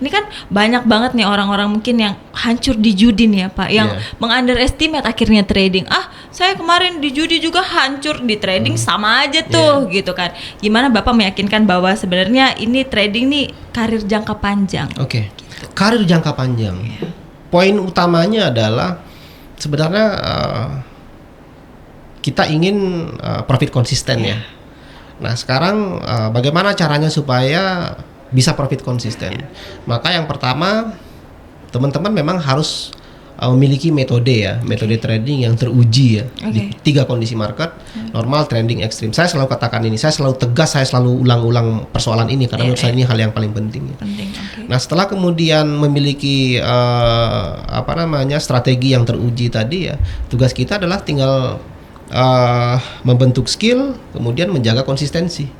Ini kan banyak banget nih orang-orang mungkin yang hancur di judi nih ya Pak, yang meng-underestimate akhirnya trading. Saya kemarin di judi juga hancur, di trading sama aja tuh gitu kan. Gimana Bapak meyakinkan bahwa sebenarnya ini trading nih karir jangka panjang? Oke. Karir jangka panjang. Poin utamanya adalah sebenarnya kita ingin profit konsisten ya. Nah sekarang bagaimana caranya supaya bisa profit konsisten? Maka yang pertama teman-teman memang harus memiliki metode trading yang teruji ya di 3 kondisi market, normal, trending, ekstrim. Saya selalu katakan ini, saya selalu tegas, saya selalu ulang-ulang persoalan ini karena menurut saya ini hal yang paling penting. Nah setelah kemudian memiliki strategi yang teruji tadi ya, tugas kita adalah tinggal membentuk skill, kemudian menjaga konsistensi.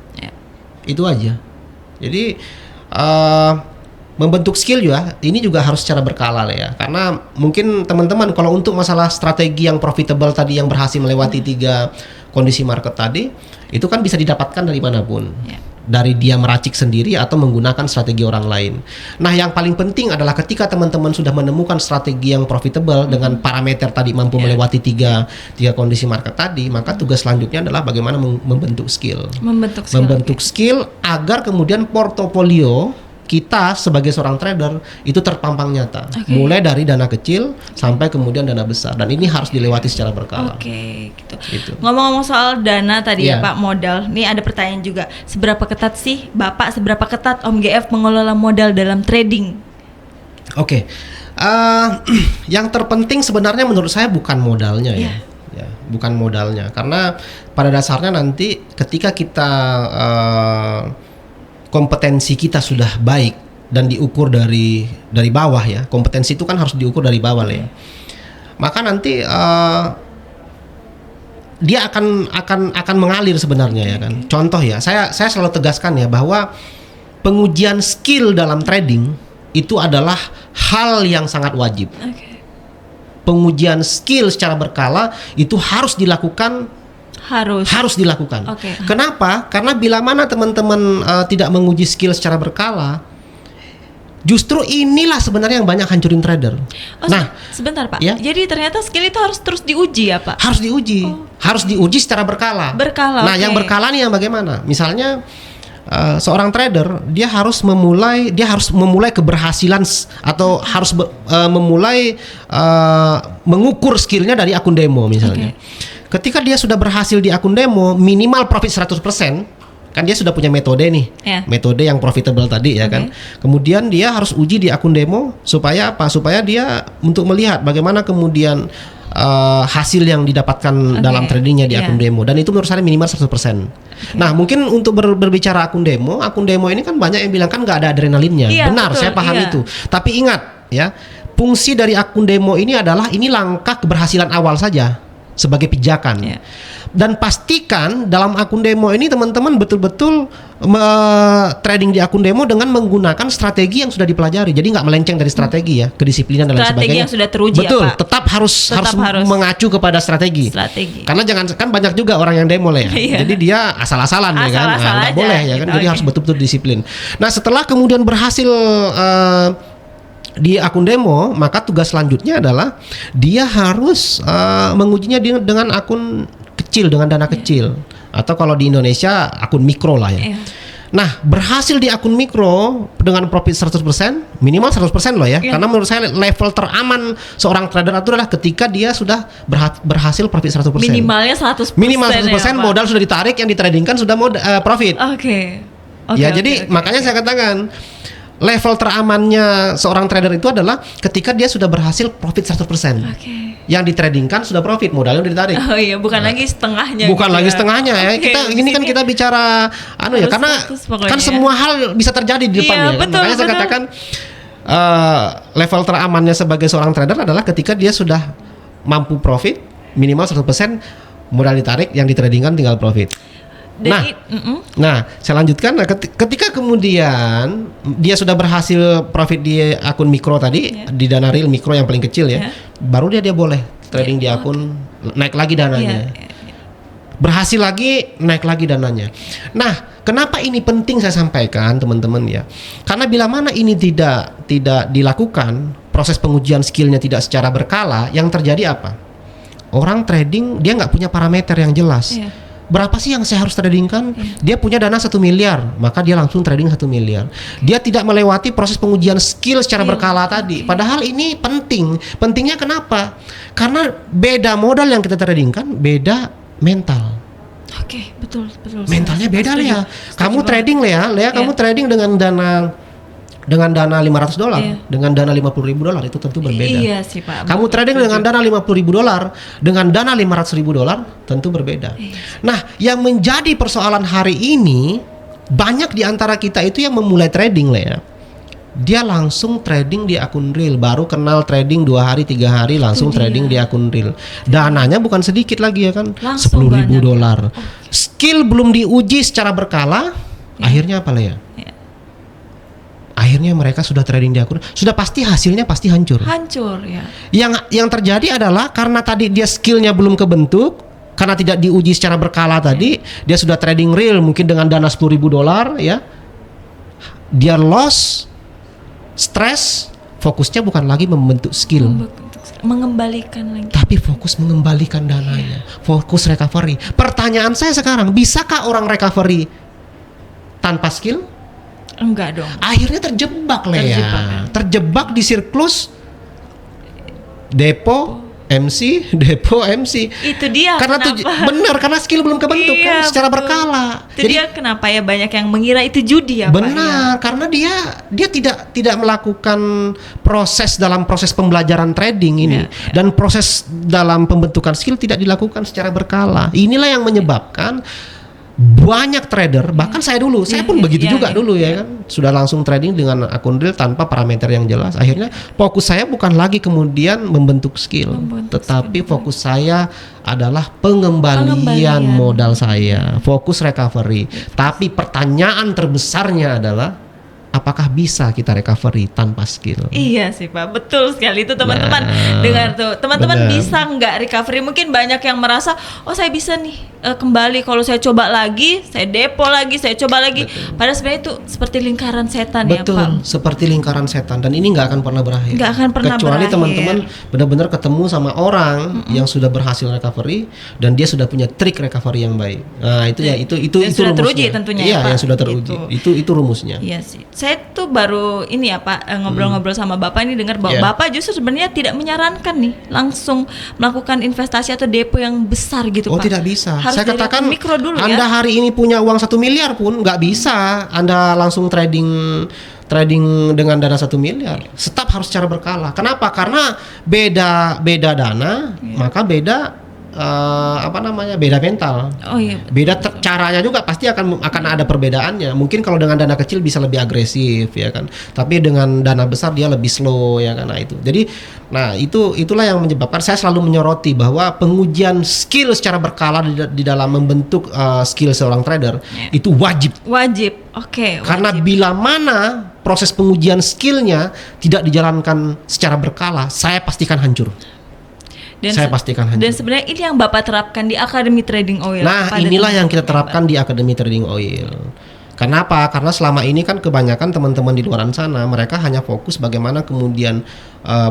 Itu aja. Jadi membentuk skill juga, ini juga harus secara berkala lah ya. Karena mungkin teman-teman kalau untuk masalah strategi yang profitable tadi, yang berhasil melewati 3 kondisi market tadi, itu kan bisa didapatkan dari manapun. Dari dia meracik sendiri atau menggunakan strategi orang lain. Nah yang paling penting adalah ketika teman-teman sudah menemukan strategi yang profitable dengan parameter tadi mampu melewati 3 kondisi market tadi, maka tugas selanjutnya adalah bagaimana membentuk skill. Membentuk skill agar kemudian portofolio kita sebagai seorang trader itu terpampang nyata, mulai dari dana kecil sampai kemudian dana besar, dan ini harus dilewati secara berkala. Gitu. Ngomong-ngomong soal dana tadi ya Pak, modal. Nih ada pertanyaan juga, seberapa ketat sih Bapak, seberapa ketat Om GF mengelola modal dalam trading? Yang terpenting sebenarnya menurut saya bukan modalnya ya, bukan modalnya, karena pada dasarnya nanti ketika kita kompetensi kita sudah baik dan diukur dari bawah ya. Kompetensi itu kan harus diukur dari bawah ya. Maka nanti dia akan mengalir sebenarnya ya kan. Contoh ya, saya selalu tegaskan ya bahwa pengujian skill dalam trading itu adalah hal yang sangat wajib. Pengujian skill secara berkala itu harus dilakukan. Harus dilakukan. Kenapa? Karena bila mana teman-teman tidak menguji skill secara berkala, justru inilah sebenarnya yang banyak hancurin trader. Sebentar Pak. Jadi ternyata skill itu harus terus diuji ya Pak? Harus diuji. Harus diuji secara berkala. Nah, yang berkala nih yang bagaimana? Misalnya seorang trader dia harus memulai keberhasilan atau harus memulai mengukur skillnya dari akun demo misalnya. Ketika dia sudah berhasil di akun demo minimal profit 100%, kan dia sudah punya metode nih, metode yang profitable tadi ya kan. Kemudian dia harus uji di akun demo supaya apa? Supaya dia untuk melihat bagaimana kemudian hasil yang didapatkan dalam tradingnya di akun demo, dan itu menurut saya minimal 100%. Nah mungkin untuk berbicara akun demo ini kan banyak yang bilang kan nggak ada adrenalinnya. Benar, betul, saya paham itu. Tapi ingat ya, fungsi dari akun demo ini adalah ini langkah keberhasilan awal saja sebagai pijakan. Dan pastikan dalam akun demo ini teman-teman betul-betul trading di akun demo dengan menggunakan strategi yang sudah dipelajari. Jadi nggak melenceng dari strategi ya, kedisiplinan dan lain sebagainya. Strategi yang sudah teruji. Betul, ya, Pak? Tetap harus mengacu kepada strategi. Karena kan banyak juga orang yang demo lah ya. Jadi dia asal-asalan ya kan. Nggak boleh ya kan. Jadi harus betul-betul disiplin. Nah, setelah kemudian berhasil di akun demo, maka tugas selanjutnya adalah dia harus mengujinya dengan akun kecil, dengan dana kecil, atau kalau di Indonesia akun mikro lah ya. Nah, berhasil di akun mikro dengan profit 100%, minimal 100% loh ya. Karena menurut saya level teraman seorang trader itu adalah ketika dia sudah berhasil profit 100%. Minimalnya 100%. Minimal 100%, modal sudah ditarik, yang ditradingkan sudah profit. Jadi makanya saya katakan level teramannya seorang trader itu adalah ketika dia sudah berhasil profit 100%. Yang ditradingkan sudah profit, modalnya udah ditarik. Bukan lagi setengahnya. Bukan lagi setengahnya ya. Kita bicara ya, karena kan semua hal bisa terjadi di depannya. Makanya saya katakan level teramannya sebagai seorang trader adalah ketika dia sudah mampu profit minimal 100%, modal ditarik, yang ditradingkan tinggal profit. Nah, saya lanjutkan. Ketika kemudian dia sudah berhasil profit di akun mikro tadi, di dana real mikro yang paling kecil ya, baru dia boleh trading di akun, naik lagi dananya. Berhasil lagi, naik lagi dananya. Nah, Kenapa ini penting saya sampaikan teman-teman ya? Karena bila mana ini tidak dilakukan, proses pengujian skillnya tidak secara berkala, yang terjadi apa? Orang trading dia nggak punya parameter yang jelas. Berapa sih yang saya harus tradingkan? Dia punya dana 1 miliar, maka dia langsung trading 1 miliar. Dia tidak melewati proses pengujian skill secara berkala tadi. Padahal ini penting. Pentingnya kenapa? Karena beda modal yang kita tradingkan, beda mental. Oke, betul. Mentalnya beda Lea. Kamu trading Lea, kamu trading dengan dana $500, dengan dana $50.000 itu tentu berbeda. Iya sih Pak. Kamu trading dengan dana $50.000 dengan dana $500.000 tentu berbeda. Nah, yang menjadi persoalan hari ini, banyak di antara kita itu yang memulai trading Lea. Dia langsung trading di akun real, baru kenal trading 2 hari 3 hari langsung trading di akun real. Dananya bukan sedikit lagi ya kan, $10.000. Skill belum diuji secara berkala, akhirnya apa Lea? Akhirnya mereka sudah trading di akun, sudah pasti hasilnya pasti hancur. Ya. Yang terjadi adalah karena tadi dia skillnya belum kebentuk, karena tidak diuji secara berkala tadi, dia sudah trading real mungkin dengan dana $10.000 ya. Dia loss, stres, fokusnya bukan lagi membentuk skill, mengembalikan lagi, tapi fokus mengembalikan dananya, fokus recovery. Pertanyaan saya sekarang, bisakah orang recovery tanpa skill? Enggak dong. Akhirnya terjebak Lea, terjebak di siklus depo MC. Itu dia. Karena benar, karena skill belum kebentuk kan secara berkala. Itu jadi dia kenapa ya banyak yang mengira itu judi ya benar, Pak, ya? Karena dia tidak melakukan proses dalam proses pembelajaran trading ini, dan proses dalam pembentukan skill tidak dilakukan secara berkala. Inilah yang menyebabkan banyak trader, bahkan saya dulu, saya pun begitu juga dulu ya kan, sudah langsung trading dengan akun real tanpa parameter yang jelas. Akhirnya fokus saya bukan lagi kemudian membentuk skill, tetapi fokus saya adalah pengembalian modal saya, fokus recovery. Tapi pertanyaan terbesarnya adalah, apakah bisa kita recovery tanpa skill? Iya sih Pak, betul sekali itu teman-teman. Dengar tuh, teman-teman bisa nggak recovery? Mungkin banyak yang merasa, oh saya bisa nih kembali kalau saya coba lagi, saya depo lagi, saya coba lagi. Padahal sebenarnya itu seperti lingkaran setan ya Pak. Betul, seperti lingkaran setan, dan ini nggak akan pernah berakhir. Nggak akan pernah kecuali berakhir. Teman-teman benar-benar ketemu sama orang yang sudah berhasil recovery dan dia sudah punya trik recovery yang baik. Nah itu itu sudah rumusnya. Teruji tentunya. Iya, ya, Pak. Yang sudah teruji. Itu rumusnya. Iya sih. Saya tuh baru ini ya Pak, ngobrol-ngobrol sama Bapak ini, dengar bahwa Bapak justru sebenarnya tidak menyarankan nih langsung melakukan investasi atau depo yang besar gitu Pak. Oh tidak bisa. Harus saya katakan mikro dulu, Anda hari ini punya uang 1 miliar pun nggak bisa Anda langsung trading dengan dana 1 miliar. Tetap harus secara berkala. Kenapa? Karena beda dana, maka beda beda mental. Beda caranya juga pasti akan ada perbedaannya. Mungkin kalau dengan dana kecil bisa lebih agresif ya kan. Tapi dengan dana besar dia lebih slow ya kan. Nah itu. Jadi itulah yang menyebabkan saya selalu menyoroti bahwa pengujian skill secara berkala di dalam membentuk skill seorang trader itu wajib. Oke. Karena bila mana proses pengujian skillnya tidak dijalankan secara berkala, saya pastikan hancur. Saya pastikan hancur. Dan sebenarnya ini yang Bapak terapkan di Akademi Trading Oil. Nah, inilah yang kita terapkan di Akademi Trading Oil. Kenapa? Karena selama ini kan kebanyakan teman-teman di luar sana mereka hanya fokus bagaimana kemudian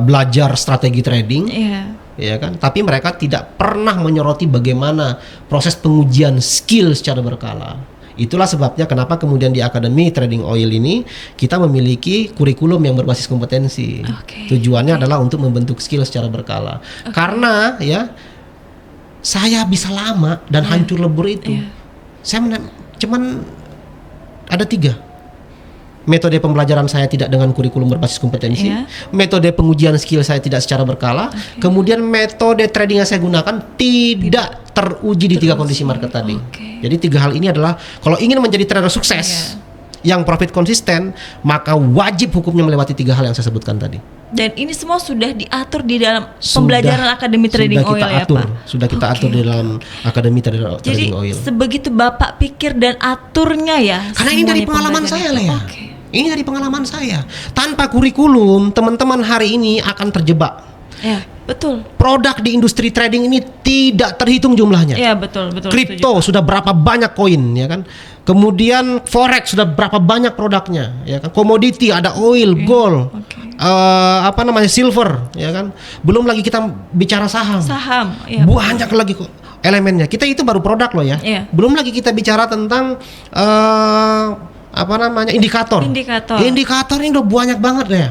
belajar strategi trading, ya kan? Tapi mereka tidak pernah menyoroti bagaimana proses pengujian skill secara berkala. Itulah sebabnya kenapa kemudian di Akademi Trading Oil ini kita memiliki kurikulum yang berbasis kompetensi. Tujuannya adalah untuk membentuk skill secara berkala. Karena ya saya bisa lama dan hancur lebur itu. Saya cuman ada 3. Metode pembelajaran saya tidak dengan kurikulum berbasis kompetensi. Metode pengujian skill saya tidak secara berkala. Kemudian metode trading yang saya gunakan tidak teruji di 3 kondisi market tadi. Jadi 3 hal ini adalah kalau ingin menjadi trader sukses yang profit konsisten, maka wajib hukumnya melewati 3 hal yang saya sebutkan tadi. Dan ini semua sudah diatur di dalam pembelajaran Akademi Trading Oil ya Pak? Sudah kita atur di dalam Akademi Trading Oil. Jadi sebegitu Bapak pikir dan aturnya ya. Karena ini dari pengalaman saya Lea. Ini dari pengalaman saya. Tanpa kurikulum, teman-teman hari ini akan terjebak. Betul. Produk di industri trading ini tidak terhitung jumlahnya. Iya, betul. Kripto sudah berapa banyak koin, ya kan? Kemudian forex sudah berapa banyak produknya, ya kan? Komoditi ada oil, gold, silver, ya kan? Belum lagi kita bicara saham. Iya. Banyak lagi kok elemennya. Kita itu baru produk loh ya. Iya. Belum lagi kita bicara tentang indikator. Indikator ini udah banyak banget ya.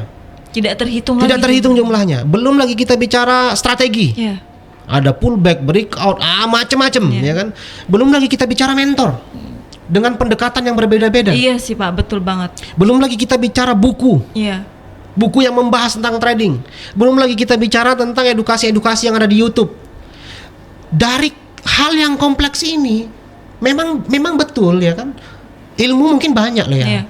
Tidak terhitung jumlahnya. Belum lagi kita bicara strategi. Yeah. Ada pullback, breakout, macam-macam, ya kan. Belum lagi kita bicara mentor dengan pendekatan yang berbeda-beda. Iya sih Pak, betul banget. Belum lagi kita bicara buku. Iya. Buku yang membahas tentang trading. Belum lagi kita bicara tentang edukasi-edukasi yang ada di YouTube. Dari hal yang kompleks ini, memang betul ya kan. Ilmu mungkin banyak lah ya. Yeah.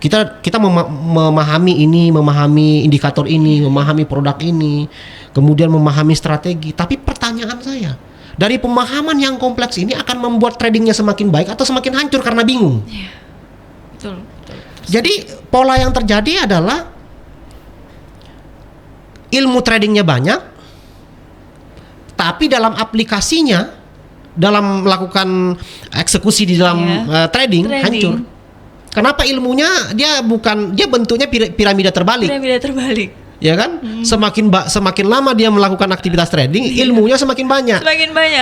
Kita memahami ini, memahami indikator ini, memahami produk ini, kemudian memahami strategi. Tapi pertanyaan saya, dari pemahaman yang kompleks ini akan membuat tradingnya semakin baik atau semakin hancur karena bingung? Yeah. Betul. Jadi pola yang terjadi adalah ilmu tradingnya banyak, tapi dalam aplikasinya, dalam melakukan eksekusi di dalam trading hancur. Kenapa ilmunya dia bentuknya piramida terbalik. Ya kan? Semakin lama dia melakukan aktivitas trading, ilmunya semakin banyak.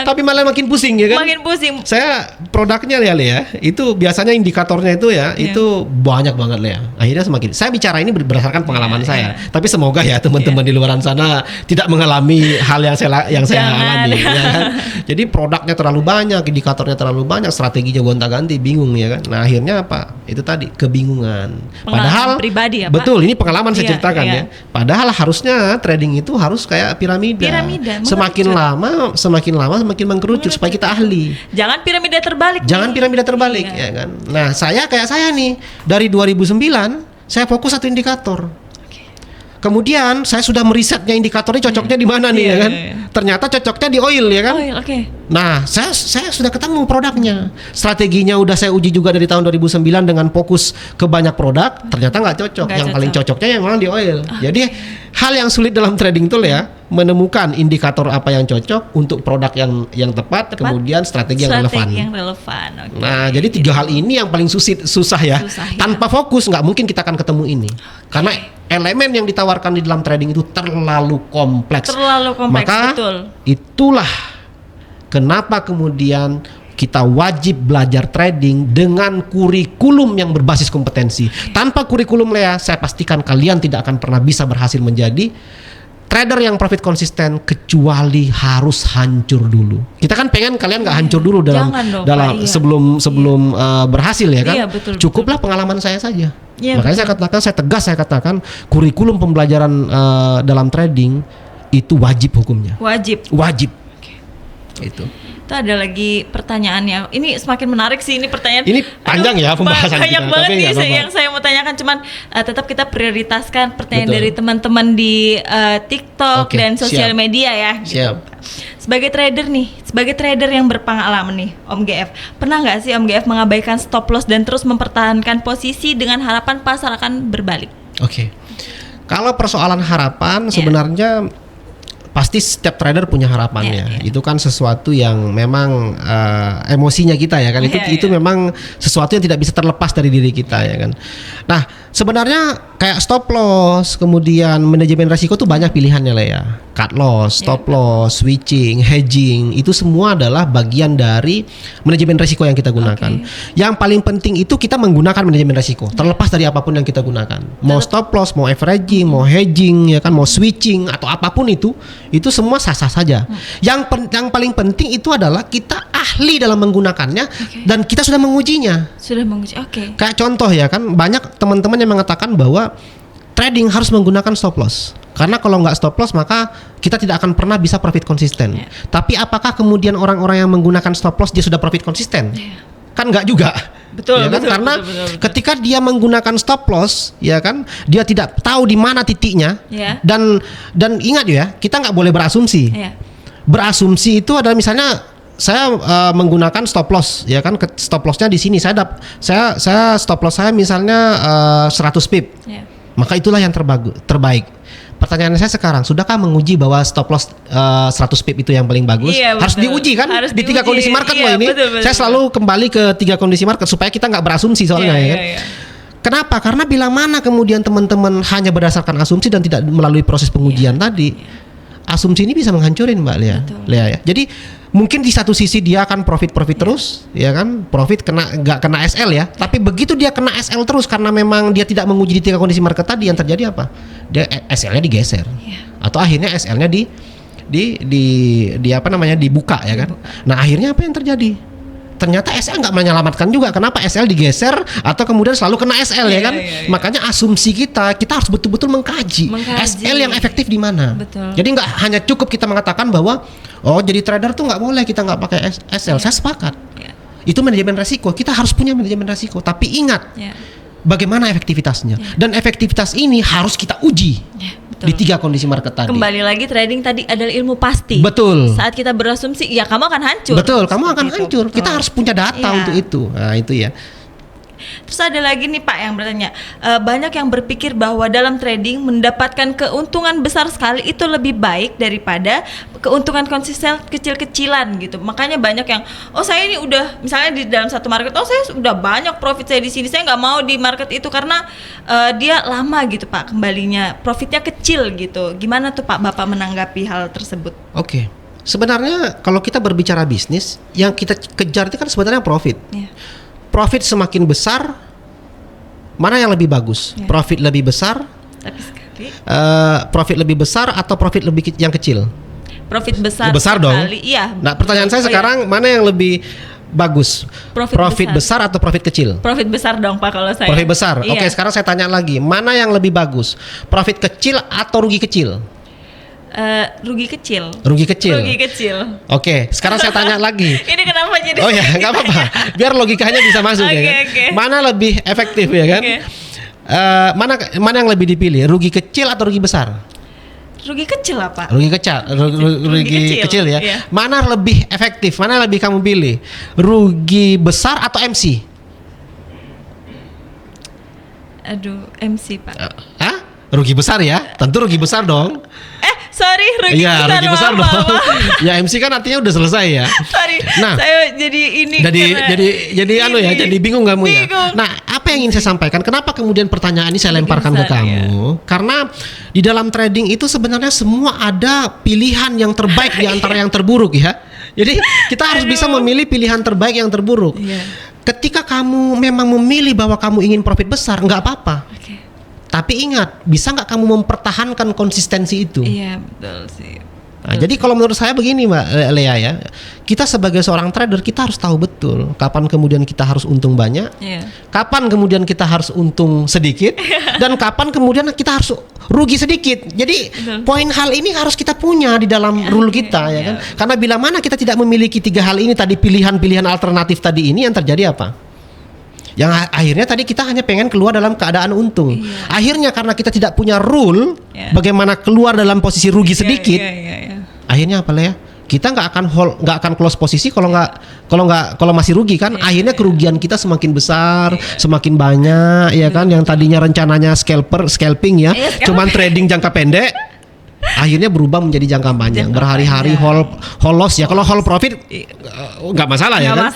Tapi malah makin pusing ya kan? Makin pusing. Saya produknya ya, itu biasanya indikatornya itu itu banyak banget ya. Akhirnya saya bicara ini berdasarkan pengalaman saya. Tapi semoga ya teman-teman di luar sana tidak mengalami hal yang saya alami ya kan? Jadi produknya terlalu banyak, indikatornya terlalu banyak, strateginya gonta-ganti, bingung ya kan? Nah, akhirnya apa? Itu tadi kebingungan. Padahal pribadi ya, Pak? Betul, ini pengalaman saya ceritakan ya. Padahal harusnya trading itu harus kayak piramida. Semakin lama semakin mengkerucut supaya kita ahli. Jangan piramida terbalik. Ya kan. Nah, saya nih dari 2009 saya fokus satu indikator. Kemudian saya sudah merisetnya indikatornya cocoknya di mana nih ya kan. Ternyata cocoknya di oil ya kan. Nah, saya sudah ketemu produknya. Strateginya udah saya uji juga dari tahun 2009 dengan fokus ke banyak produk, ternyata nggak cocok. Yang paling cocoknya yang memang di oil. Jadi hal yang sulit dalam trading itu ya, menemukan indikator apa yang cocok untuk produk yang tepat, kemudian strategi yang relevan. Nah, jadi 3 hal ini yang paling susah ya. Tanpa fokus nggak mungkin kita akan ketemu ini. Karena elemen yang ditawarkan di dalam trading itu terlalu kompleks. Maka betul. Itulah kenapa kemudian kita wajib belajar trading dengan kurikulum yang berbasis kompetensi. Tanpa kurikulum saya pastikan kalian tidak akan pernah bisa berhasil menjadi trader yang profit konsisten kecuali harus hancur dulu. Kita kan pengen kalian nggak hancur dulu sebelum berhasil ya kan. Betul, cukuplah pengalaman saya saja. Makanya saya katakan kurikulum pembelajaran dalam trading itu wajib hukumnya. Wajib. Itu ada lagi pertanyaannya. Ini semakin menarik sih ini pertanyaan. Ini panjang ya pembahasan banyak kita. Banget nih yang saya mau tanyakan, cuman tetap kita prioritaskan pertanyaan dari teman-teman di TikTok dan sosial media ya. Gitu. Sebagai trader yang berpengalaman nih, Om GF, pernah nggak sih Om GF mengabaikan stop loss dan terus mempertahankan posisi dengan harapan pasar akan berbalik? Kalau persoalan harapan sebenarnya pasti setiap trader punya harapannya. Itu kan sesuatu yang memang emosinya kita ya kan. Itu memang sesuatu yang tidak bisa terlepas dari diri kita ya kan. Nah, sebenarnya kayak stop loss, kemudian manajemen risiko tuh banyak pilihannya lah ya. Cut loss, stop loss, switching, hedging, itu semua adalah bagian dari manajemen risiko yang kita gunakan. Yang paling penting itu kita menggunakan manajemen risiko, terlepas dari apapun yang kita gunakan. Mau stop loss, mau averaging, mau hedging ya kan, mau switching atau apapun itu semua sah-sah saja. Yang paling penting itu adalah kita ahli dalam menggunakannya dan kita sudah mengujinya. Kayak contoh ya kan, banyak teman-teman yang mengatakan bahwa trading harus menggunakan stop loss. Karena kalau nggak stop loss maka kita tidak akan pernah bisa profit konsisten. Tapi apakah kemudian orang-orang yang menggunakan stop loss dia sudah profit konsisten? Kan nggak juga. Betul. Karena ketika dia menggunakan stop loss, ya kan, dia tidak tahu di mana titiknya. Dan ingat ya, kita nggak boleh berasumsi. Berasumsi itu adalah misalnya saya menggunakan stop loss, ya kan, stop lossnya di sini. Saya stop loss saya misalnya 100 pip. Maka itulah yang terbaik. Pertanyaan saya sekarang, sudahkah menguji bahwa stop loss 100 pip itu yang paling bagus? Iya, harus diuji kan? Harus di 3 kondisi market iya, ini. Betul, saya selalu kembali ke 3 kondisi market supaya kita nggak berasumsi soalnya ya kan. Iya. Kenapa? Karena bila mana kemudian teman-teman hanya berdasarkan asumsi dan tidak melalui proses pengujian tadi, asumsi ini bisa menghancurin Mbak Lea ya. Jadi mungkin di satu sisi dia akan profit terus, ya kan? Profit nggak kena SL ya. Tapi begitu dia kena SL terus karena memang dia tidak menguji di 3 kondisi market tadi, yang terjadi apa? Dia SL-nya digeser, atau akhirnya SL-nya di apa namanya dibuka ya kan? Nah akhirnya apa yang terjadi? Ternyata SL nggak menyelamatkan juga. Kenapa SL digeser atau kemudian selalu kena SL ya kan? Makanya asumsi kita harus betul-betul mengkaji SL yang efektif di mana. Jadi nggak hanya cukup kita mengatakan bahwa jadi trader tuh nggak boleh kita nggak pakai SL. Saya sepakat. Itu manajemen resiko. Kita harus punya manajemen resiko. Tapi ingat bagaimana efektivitasnya. Dan efektivitas ini harus kita uji. Di 3 kondisi market tadi. Kembali lagi trading tadi adalah ilmu pasti. Betul. Saat kita berasumsi, ya kamu akan hancur. Betul, kamu akan hancur. Kita harus punya data untuk itu. Nah, itu ya. Terus ada lagi nih Pak yang bertanya, banyak yang berpikir bahwa dalam trading mendapatkan keuntungan besar sekali itu lebih baik daripada keuntungan konsisten kecil-kecilan gitu. Makanya banyak yang, saya ini udah misalnya di dalam satu market, saya sudah banyak profit saya di sini, saya nggak mau di market itu karena dia lama gitu Pak kembalinya, profitnya kecil gitu. Gimana tuh Pak Bapak menanggapi hal tersebut? Oke. Sebenarnya kalau kita berbicara bisnis, yang kita kejar itu kan sebenarnya profit. Profit semakin besar, mana yang lebih bagus? Profit lebih besar, profit lebih besar atau profit lebih yang kecil? Profit besar. Besar dong. Iya. Nah, pertanyaan saya sekarang mana yang lebih bagus? Profit besar atau profit kecil? Profit besar dong Pak kalau saya. Profit besar. Oke, sekarang saya tanya lagi, mana yang lebih bagus? Profit kecil atau rugi kecil? Rugi kecil. Rugi kecil. Oke, sekarang saya tanya lagi. Ini kenapa jadi? Oh ya, nggak apa-apa. Biar logikanya bisa masuk ya kan. Mana lebih efektif ya kan? Mana yang lebih dipilih? Rugi kecil atau rugi besar? Rugi kecil apa? Rugi kecil ya. Mana lebih efektif? Mana lebih kamu pilih? Rugi besar atau MC? Aduh, MC Pak. Rugi besar ya? Tentu rugi besar dong. Sorry, rugi besar. Iya, rugi besar dong. Ya MC kan artinya udah selesai ya. Sorry. Nah, saya jadi ini. Jadi bingung kamu ya. Nah, apa yang ingin saya sampaikan? Kenapa kemudian pertanyaan ini saya lemparkan ke kamu? Karena di dalam trading itu sebenarnya semua ada pilihan yang terbaik di antara yang terburuk ya. Jadi kita harus bisa memilih pilihan terbaik yang terburuk. Ketika kamu memang memilih bahwa kamu ingin profit besar, nggak apa-apa. Tapi ingat, bisa nggak kamu mempertahankan konsistensi itu? Iya, betul sih. Nah, jadi kalau menurut saya begini Mbak Lea ya, kita sebagai seorang trader kita harus tahu betul kapan kemudian kita harus untung banyak, kapan kemudian kita harus untung sedikit, dan kapan kemudian kita harus rugi sedikit. Jadi poin hal ini harus kita punya di dalam rule kita ya kan. Karena bila mana kita tidak memiliki 3 hal ini tadi, pilihan-pilihan alternatif tadi ini, yang terjadi apa? Yang akhirnya tadi kita hanya pengen keluar dalam keadaan untung. Akhirnya karena kita tidak punya rule bagaimana keluar dalam posisi rugi sedikit. Akhirnya apa ya? Kita nggak akan close posisi kalau masih rugi kan. Akhirnya kerugian kita semakin besar, semakin banyak ya kan. Yang tadinya rencananya scalping ya, cuman trading jangka pendek. Akhirnya berubah menjadi jangka panjang, berhari-hari whole loss ya. Kalau whole profit nggak masalah ya kan?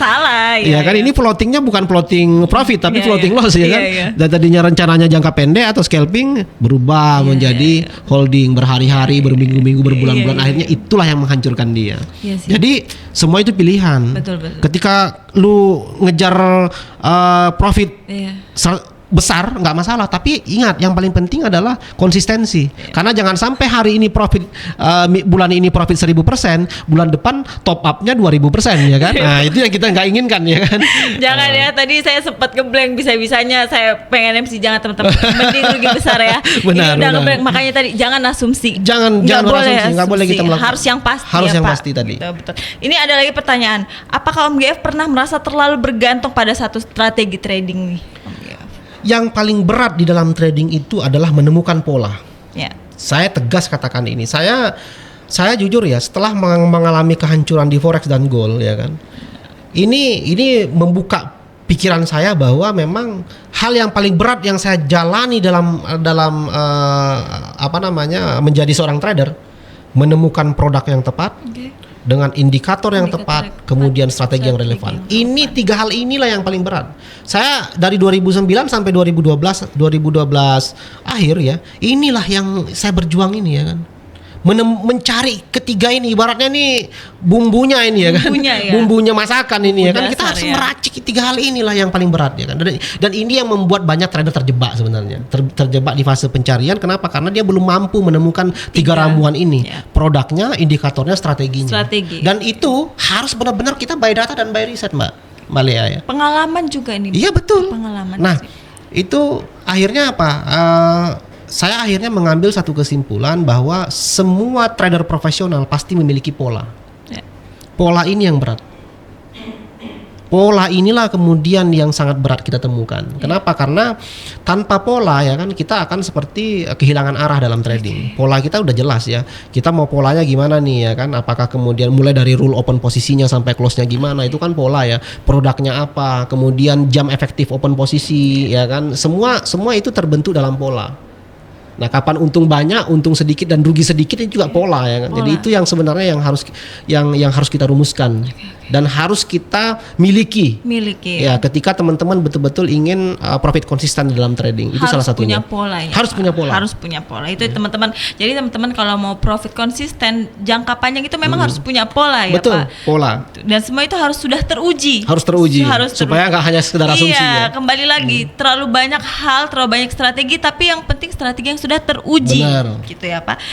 Ya kan, ini floatingnya bukan floating profit tapi floating loss ya kan. Dan tadinya rencananya jangka pendek atau scalping berubah menjadi holding berhari-hari, berminggu-minggu, berbulan-bulan. Akhirnya itulah yang menghancurkan dia. Jadi semua itu pilihan. Ketika lu ngejar profit besar nggak masalah, tapi ingat yang paling penting adalah konsistensi. Karena jangan sampai hari ini profit bulan ini profit 1000%, bulan depan top upnya 2000% ya kan. Nah itu yang kita nggak inginkan ya kan. Jangan ya, tadi saya sempat ngeblank, bisa-bisanya saya pengen MC, jangan teman-teman, mending rugi besar ya. Benar, ini udah ngeblank, makanya tadi jangan asumsi. Jangan berasumsi, nggak boleh kita melakukan. Harus yang pasti. Harus ya, yang Pak. pasti tadi. Betul. Ini ada lagi pertanyaan, apakah Om GF pernah merasa terlalu bergantung pada satu strategi trading nih? Yang paling berat di dalam trading itu adalah menemukan pola. Saya tegas katakan ini. Saya jujur ya, setelah mengalami kehancuran di forex dan gold ya kan. Ini membuka pikiran saya bahwa memang hal yang paling berat yang saya jalani dalam menjadi seorang trader, menemukan produk yang tepat dengan indikator yang tepat, kemudian strategi yang relevan. Ini 3 hal inilah yang paling berat. Saya dari 2009 sampai 2012 akhir ya, inilah yang saya berjuang ini ya kan. Mencari ketiga ini, ibaratnya nih bumbunya ini ya kan, bumbunya masakan ini ya kan, kita harus meracik 3 hal inilah yang paling berat ya kan, dan ini yang membuat banyak trader terjebak sebenarnya, terjebak di fase pencarian. Kenapa? Karena dia belum mampu menemukan 3 ramuan ini, produknya, indikatornya, strateginya. Dan itu harus benar-benar kita by data dan by riset, Mbak Lea ya. Pengalaman juga ini. Iya betul. Pengalaman. Nah itu akhirnya apa? Saya akhirnya mengambil satu kesimpulan bahwa semua trader profesional pasti memiliki pola. Pola ini yang berat. Pola inilah kemudian yang sangat berat kita temukan. Kenapa? Karena tanpa pola ya kan kita akan seperti kehilangan arah dalam trading. Pola kita udah jelas ya. Kita mau polanya gimana nih ya kan? Apakah kemudian mulai dari rule open posisinya sampai close-nya gimana? Itu kan pola ya. Produknya apa? Kemudian jam efektif open posisi ya kan? Semua itu terbentuk dalam pola. Nah, kapan untung banyak, untung sedikit dan rugi sedikit itu juga pola ya kan. Jadi itu yang sebenarnya yang harus kita rumuskan dan harus kita miliki. Ya, ketika teman-teman betul-betul ingin profit konsisten di dalam trading. Itu salah satunya. Harus punya pola. Harus punya pola. Itu teman-teman. Jadi teman-teman kalau mau profit konsisten jangka panjang itu memang harus punya pola ya, betul, Pak. Pola. Dan semua itu harus sudah teruji. Supaya nggak hanya sekedar asumsi ya. Kembali lagi terlalu banyak hal, terlalu banyak strategi, tapi yang penting strategi yang sudah teruji. Benar. Gitu ya, Pak.